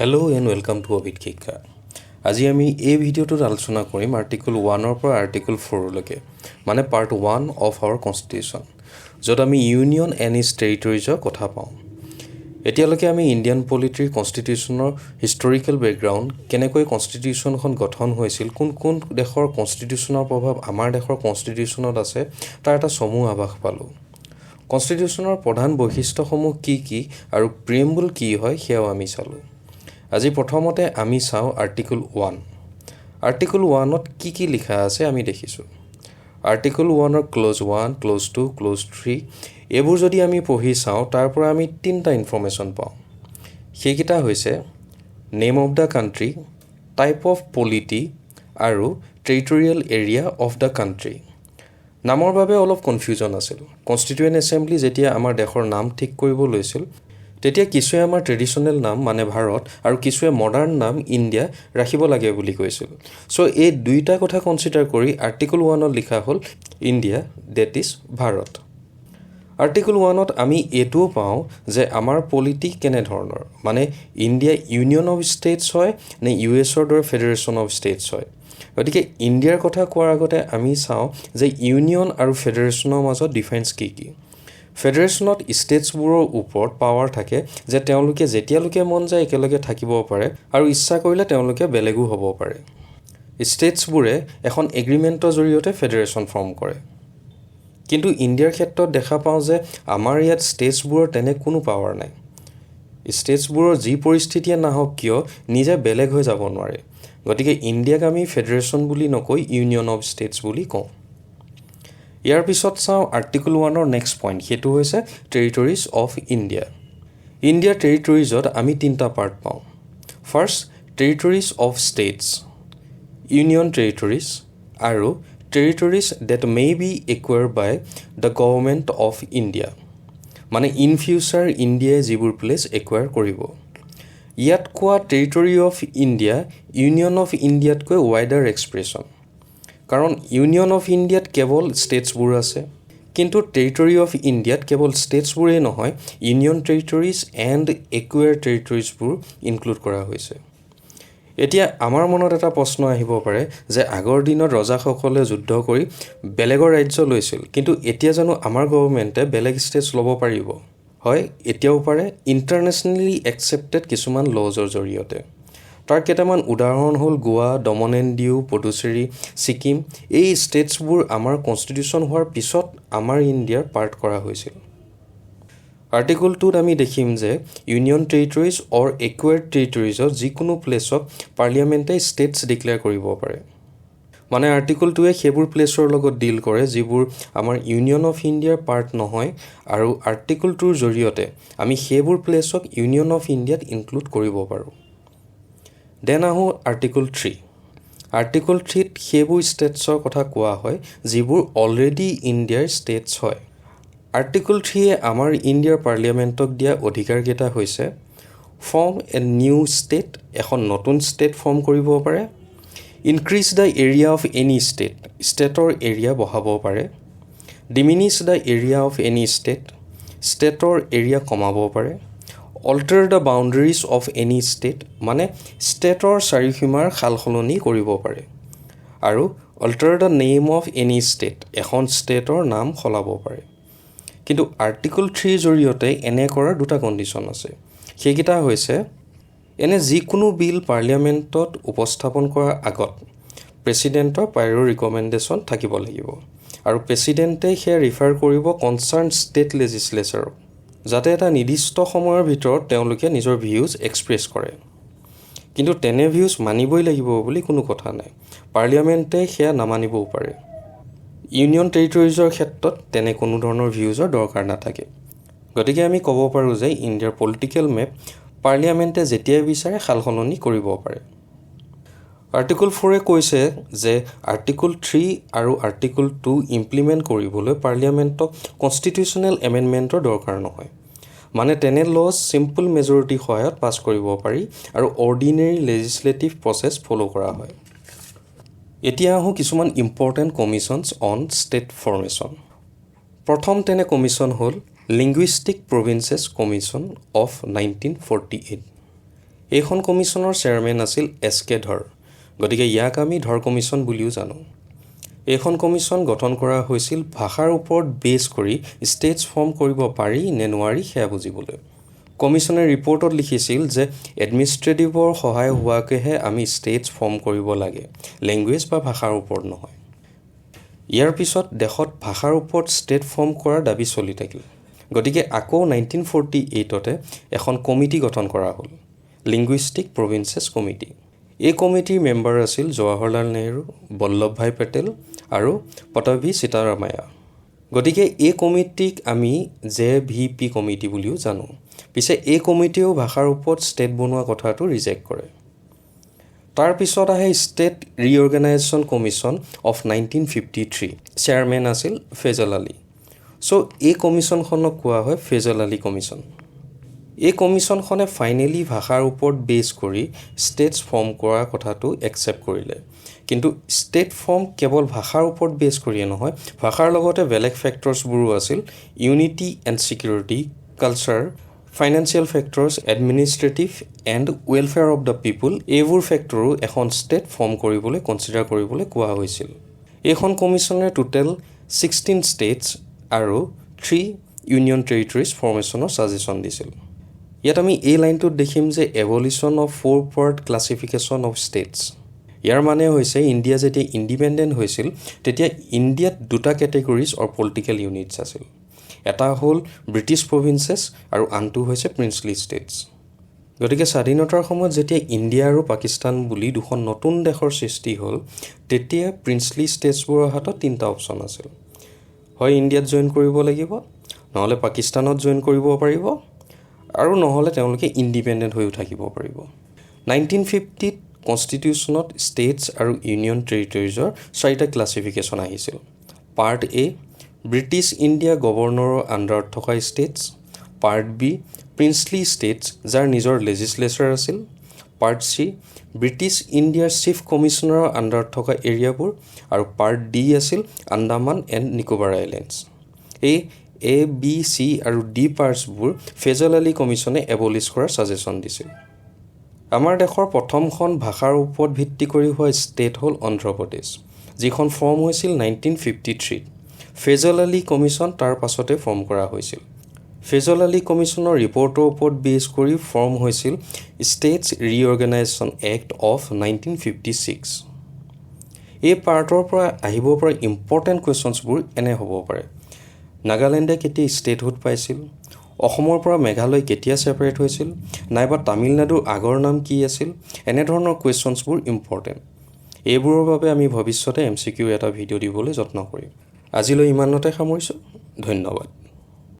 Hello and welcome to Obit Kika. আজি আমি এই ভিডিওটোত আলোচনা কৰিম আৰ্টিকল 1 পৰা আৰ্টিকল 4 লৈকে মানে পাৰ্ট 1 অফ আৱাৰ কনষ্টিটিউশ্যন য'ত আমি ইউনিয়ন এণ্ড ইটছ টেৰিটৰিজৰ কথা পাওঁ এতিয়ালৈকে আমি ইণ্ডিয়ান পলিটিৰ কনষ্টিটিউশ্যনৰ হিষ্টৰিকেল বেকগ্ৰাউণ্ড কেনেকৈ কনষ্টিটিউশ্যনখন গঠন হৈছিল কোন কোন দেশৰ কনষ্টিটিউশ্যনৰ প্ৰভাৱ আমাৰ দেশৰ কনষ্টিটিউশ্যনত আছে তাৰ এটা চমু আভাস পালোঁ কনষ্টিটিউশ্যনৰ প্ৰধান বৈশিষ্ট্যসমূহ কি আৰু প্ৰিএম্বল কি হয় সেয়াও আমি চালোঁ আজি প্ৰথমতে আমি চাওঁ আৰ্টিকল 1 আৰ্টিকল 1ত কি লিখা আছে আমি দেখিছোঁ আৰ্টিকল 1ৰ ক্লজ 1 ক্লজ 2 ক্লজ 3 এইবোৰ যদি আমি পঢ়ি চাওঁ তাৰ পৰা আমি তিনিটা ইনফৰমেশ্যন পাওঁ সেইকেইটা হৈছে name of the country type of polity আৰু territorial area of the country নামৰ বাবে অলপ কনফিউজন আছিল কনষ্টিটিউৱেণ্ট এছেম্বলি যেতিয়া আমাৰ দেশৰ নাম ঠিক কৰিব লৈছিল তেতিয়া কিছুৱে আমাৰ ট্ৰেডিশ্যনেল নাম মানে ভাৰত আৰু কিছুৱে মডাৰ্ণ নাম ইণ্ডিয়া ৰাখিব লাগে বুলি কৈছিল সো এই দুইটা কথা কনচিডাৰ কৰি আৰ্টিকল 1ত লিখা হ'ল India that is Bharat article 1ত আমি এইটোও পাওঁ যে আমাৰ পলিটি কেনেধৰণৰ মানে ইণ্ডিয়া ইউনিয়ন অফ ষ্টেটছ হয় নে ইউএছৰ দৰে ফেডাৰেশ্যন অফ ষ্টেটছ হয় গতিকে ইণ্ডিয়াৰ কথা কোৱাৰ আগতে আমি চাওঁ যে ইউনিয়ন আৰু ফেডাৰেশ্যনৰ মাজত ডিফাৰেঞ্চ কি ফেডাৰেশ্যনত ষ্টেটছবোৰৰ ওপৰত পাৱাৰ থাকে যে তেওঁলোকে যেতিয়ালৈকে মন যায় একেলগে থাকিব পাৰে আৰু ইচ্ছা কৰিলে তেওঁলোকে বেলেগো হ'ব পাৰে ষ্টেটছবোৰে এখন এগ্ৰিমেণ্টৰ জৰিয়তে ফেডাৰেশ্যন ফৰ্ম কৰে কিন্তু ইণ্ডিয়াৰ ক্ষেত্ৰত দেখা পাওঁ যে আমাৰ ইয়াত ষ্টেটছবোৰৰ তেনে কোনো পাৱাৰ নাই ষ্টেটছবোৰৰ যি পৰিস্থিতিয়ে নাহক কিয় নিজে বেলেগ হৈ যাব নোৱাৰে গতিকে ইণ্ডিয়াক আমি ফেডাৰেশ্যন বুলি নকৈ ইউনিয়ন অফ ষ্টেটছ বুলি কওঁ ইয়াৰ পিছত চাওঁ আৰ্টিকল 1ৰ নেক্সট পইণ্ট সেইটো হৈছে টেৰিটৰিজ অফ ইণ্ডিয়া ইণ্ডিয়াৰ টেৰিটৰিজত আমি তিনিটা পাৰ্ট পাওঁ first territories of states union territories আৰু territories that may be acquired by the government of India মানে ইন ফিউচাৰ ইণ্ডিয়াই যিবোৰ প্লেচ একুৱাৰ কৰিব ইয়াত কোৱা territory of India union of ইণ্ডিয়াতকৈ ৱাইডাৰ এক্সপ্ৰেছন কাৰণ ইউনিয়ন অফ ইণ্ডিয়াত কেৱল ষ্টেটছবোৰ আছে কিন্তু টেৰিটৰি অফ ইণ্ডিয়াত কেৱল ষ্টেটছবোৰেই নহয় ইউনিয়ন টেৰিটৰিজ এণ্ড একুৱেৰ টেৰিটৰিজবোৰ ইনক্লুড কৰা হৈছে এতিয়া আমাৰ মনত এটা প্ৰশ্ন আহিব পাৰে যে আগৰ দিনত ৰজাসকলে যুদ্ধ কৰি বেলেগৰ ৰাজ্য লৈছিল কিন্তু এতিয়া জানো আমাৰ গভৰ্ণমেণ্টে বেলেগ ষ্টেটছ ল'ব পাৰিব হয় এতিয়াও পাৰে ইণ্টাৰনেশ্যনেলি একচেপ্টেড কিছুমান লজৰ জৰিয়তে তাৰ কেইটামান উদাহৰণ হ'ল গোৱা দমন এণ্ড ডিউ পুডুচেৰী ছিকিম এই ষ্টেটছবোৰ আমাৰ কনষ্টিটিউশ্যন হোৱাৰ পিছত আমাৰ ইণ্ডিয়াৰ পাৰ্ট কৰা হৈছিল আৰ্টিকল 2ত আমি দেখিম যে ইউনিয়ন টেৰিটৰিজ অৰ একুৱেৰ্ড টেৰিটৰিজৰ যিকোনো প্লেচক পাৰ্লিয়ামেণ্টে ষ্টেটছ ডিক্লেয়াৰ কৰিব পাৰে মানে আৰ্টিকল 2য়ে সেইবোৰ প্লেচৰ লগত ডিল কৰে যিবোৰ আমাৰ ইউনিয়ন অফ ইণ্ডিয়াৰ পাৰ্ট নহয় আৰু আৰ্টিকল 2ৰ জৰিয়তে আমি সেইবোৰ প্লেচক ইউনিয়ন অফ ইণ্ডিয়াত ইনক্লুড কৰিব পাৰোঁ দেন আহোঁ আৰ্টিকল 3 আৰ্টিকল 3ত সেইবোৰ ষ্টেটছৰ কথা কোৱা হয় যিবোৰ অলৰেডি ইণ্ডিয়াৰ ষ্টেটছ হয় আৰ্টিকল 3য়ে আমাৰ ইণ্ডিয়াৰ পাৰ্লিয়ামেণ্টক দিয়া অধিকাৰকেইটা হৈছে ফৰ্ম এ নিউ ষ্টেট এখন নতুন ষ্টেট ফৰ্ম কৰিব পাৰে increase the area of any state ষ্টেটৰ এৰিয়া বঢ়াব পাৰে diminish the area of any ষ্টেটৰ এৰিয়া কমাব পাৰে alter the boundaries of any state মানে ষ্টেটৰ চাৰিসীমাৰ সালসলনি কৰিব পাৰে আৰু alter the name of any state এখন ষ্টেটৰ নাম সলাব পাৰে কিন্তু আৰ্টিকল 3 জৰিয়তে এনে কৰাৰ দুটা কণ্ডিশ্যন আছে সেইকেইটা হৈছে এনে যিকোনো বিল পাৰ্লিয়ামেণ্টত উপস্থাপন কৰাৰ আগত প্ৰেছিডেণ্টৰ প্ৰায়ৰ ৰিকমেণ্ডেশ্যন থাকিব লাগিব আৰু প্ৰেছিডেণ্টে সেয়া ৰিফাৰ কৰিব কনচাৰ্ণ ষ্টেট লেজিছলেচাৰক যাতে এটা নিৰ্দিষ্ট সময়ৰ ভিতৰত তেওঁলোকে নিজৰ ভিউজ এক্সপ্ৰেছ কৰে কিন্তু তেনে ভিউজ মানিবই লাগিব বুলি কোনো কথা নাই পাৰ্লিয়ামেণ্টে সেয়া নামানিবও পাৰে ইউনিয়ন টেৰিটৰিজৰ ক্ষেত্ৰত তেনে কোনো ধৰণৰ ভিউজৰ দৰকাৰ নাথাকে গতিকে আমি ক'ব পাৰোঁ যে ইণ্ডিয়াৰ পলিটিকেল মেপ পাৰ্লিয়ামেণ্টে যেতিয়াই বিচাৰে সালসলনি কৰিব পাৰে আৰ্টিকল 4এ কৈছে যে আৰ্টিকল 3 আৰু আৰ্টিকল 2 ইমপ্লিমেণ্ট কৰিবলৈ পাৰ্লিয়ামেণ্টক কনষ্টিটিউশ্যনেল এমেণ্ডমেণ্টৰ দৰকাৰ নহয় মানে তেনে লজ চিম্পল মেজৰিটি সহায়ত পাছ কৰিব পাৰি আৰু অৰ্ডিনেৰী লেজিছলেটিভ প্ৰচেছ ফ'ল' কৰা হয় এতিয়া আহোঁ কিছুমান ইম্পৰ্টেণ্ট কমিশ্যনছ অন ষ্টেট ফৰ্মেশ্যন প্ৰথম তেনে কমিশ্যন হ'ল লিংগুইষ্টিক প্ৰভিন্সেছ কমিশ্যন অফ 1948 এইখন কমিশ্যনৰ চেয়াৰমেন আছিল এছ.কে. ধৰ, গতিকে ইয়াক আমি ধৰ কমিশ্যন বুলিও জানো। এইখন কমিশ্যন গঠন কৰা হৈছিল ভাষাৰ ওপৰত বেছ কৰি ষ্টেটছ ফৰ্ম কৰিব পাৰি নে নোৱাৰি সেয়া বুজিবলৈ। কমিশ্যনে ৰিপৰ্টত লিখিছিল যে এডমিনিষ্ট্ৰেটিভৰ সহায় হোৱাকৈহে আমি ষ্টেটছ ফৰ্ম কৰিব লাগে, লেংগুৱেজ বা ভাষাৰ ওপৰত নহয়। ইয়াৰ পিছত দেশত ভাষাৰ ওপৰত ষ্টেট ফৰ্ম কৰাৰ দাবী চলি থাকিল। গতিকে আকৌ 1948 এখন কমিটি গঠন কৰা হ'ল, লিংগুইষ্টিক প্ৰভিন্সেছ কমিটি। এই কমিটিৰ মেম্বাৰ আছিল জৱাহৰলাল নেহৰু, বল্লভভাই পেটেল আৰু পট্টাভি সীতাৰামায়া। গতিকে এই কমিটিক আমি JVP কমিটি বুলিও জানো। পিছে এই কমিটিয়েও ভাষাৰ ওপৰত ষ্টেট বনোৱা কথাটো ৰিজেক্ট কৰে। তাৰ পিছত আহে ষ্টেট ৰিঅৰ্গেনাইজেশ্যন কমিশ্যন অফ 1953, চেয়াৰমেন আছিল ফেজল আলী। এই কমিশ্যনখনক কোৱা হয় ফেজল আলী কমিশ্যন। এই কমিশ্যনখনে ফাইনেলি ভাষাৰ ওপৰত বেছ কৰি ষ্টেটছ ফৰ্ম কৰা কথাটো একচেপ্ট কৰিলে। কিন্তু ষ্টেট ফৰ্ম কেৱল ভাষাৰ ওপৰত বেছ কৰিয়ে নহয়, ভাষাৰ লগতে বেলেগ ফেক্টৰ্ছবোৰো আছিল, unity and security, culture, financial factors, administrative and welfare of the people, এইবোৰ ফেক্টৰো এখন ষ্টেট ফৰ্ম কৰিবলৈ কনচিডাৰ কৰিবলৈ কোৱা হৈছিল। এইখন কমিশ্যনে টোটেল 16 ষ্টেটছ আৰু 3 ইউনিয়ন টেৰিটৰিজ ফৰ্মেশ্যনৰ ছাজেশ্যন দিছিল। ইয়াত আমি এই লাইনটোত দেখিম যে abolition of 4 part classification of states. ইয়াৰ মানে হৈছে ইণ্ডিয়া যেতিয়া ইণ্ডিপেণ্ডেণ্ট হৈছিল তেতিয়া ইণ্ডিয়াত 2টা কেটেগৰিজ অৰ পলিটিকেল ইউনিটছ আছিল। এটা হ'ল ব্ৰিটিছ প্ৰভিন্সেছ আৰু আনটো হৈছে প্ৰিন্সলি ষ্টেটছ। গতিকে স্বাধীনতাৰ সময়ত যেতিয়া ইণ্ডিয়া আৰু পাকিস্তান বুলি দুখন নতুন দেশৰ সৃষ্টি হ'ল, তেতিয়া প্ৰিন্সলি ষ্টেটছবোৰৰ হাতত 3টা অপশ্যন আছিল। হয় ইণ্ডিয়াত জইন কৰিব লাগিব, নহ'লে পাকিস্তানত জইন কৰিব পাৰিব, আৰু নহ'লে তেওঁলোকে ইণ্ডিপেণ্ডেণ্ট হৈও থাকিব পাৰিব। 1950 কনষ্টিটিউশ্যনত ষ্টেটছ আৰু ইউনিয়ন টেৰিটৰিজৰ 4টা ক্লাছিফিকেশ্যন আহিছিল। পাৰ্ট এ, ব্ৰিটিছ ইণ্ডিয়া গভৰ্ণৰৰ আণ্ডাৰত থকা states. Part B, princely states যাৰ নিজৰ লেজিছলেচাৰ আছিল। পাৰ্ট চি, ব্ৰিটিছ ইণ্ডিয়াৰ চিফ কমিশ্যনাৰৰ আণ্ডাৰত থকা এৰিয়াবোৰ। আৰু পাৰ্ট ডি আছিল আন্দামান এণ্ড নিকোবাৰ আইলেণ্ডছ। এই A, B, C আৰু D পাৰ্টছবোৰ ফেজল আলী কমিশ্যনে এবলিছ কৰাৰ ছাজেশ্যন দিছিল। আমাৰ দেশৰ প্ৰথমখন ভাষাৰ ওপৰত ভিত্তি কৰি হোৱা ষ্টেট হ'ল অন্ধ্ৰপ্ৰদেশ, যিখন ফৰ্ম হৈছিল 1953। ফেজল আলী কমিশ্যন তাৰ পাছতে ফৰ্ম কৰা হৈছিল। ফেজল আলী কমিশ্যনৰ ৰিপৰ্টৰ ওপৰত বেছ কৰি ফৰ্ম হৈছিল ষ্টেটছ ৰিঅৰ্গেনাইজেশ্যন এক্ট অফ 1956। এই পাৰ্টৰ পৰা আহিব পৰা ইম্পৰ্টেণ্ট কুৱেশ্যনছবোৰ এনে হ'ব পাৰে: নাগালেণ্ডে কেতিয়া ষ্টেটহুড পাইছিল? অসমৰ পৰা মেঘালয় কেতিয়া ছেপাৰেট হৈছিল? নাইবা তামিলনাডুৰ আগৰ নাম কি আছিল? এনেধৰণৰ কুৱেশ্যনছবোৰ ইম্পৰ্টেণ্ট। এইবোৰৰ বাবে আমি ভৱিষ্যতে MCQ এটা ভিডিঅ' দিবলৈ যত্ন কৰিম। আজিলৈ ইমানতে সামৰিছোঁ। ধন্যবাদ।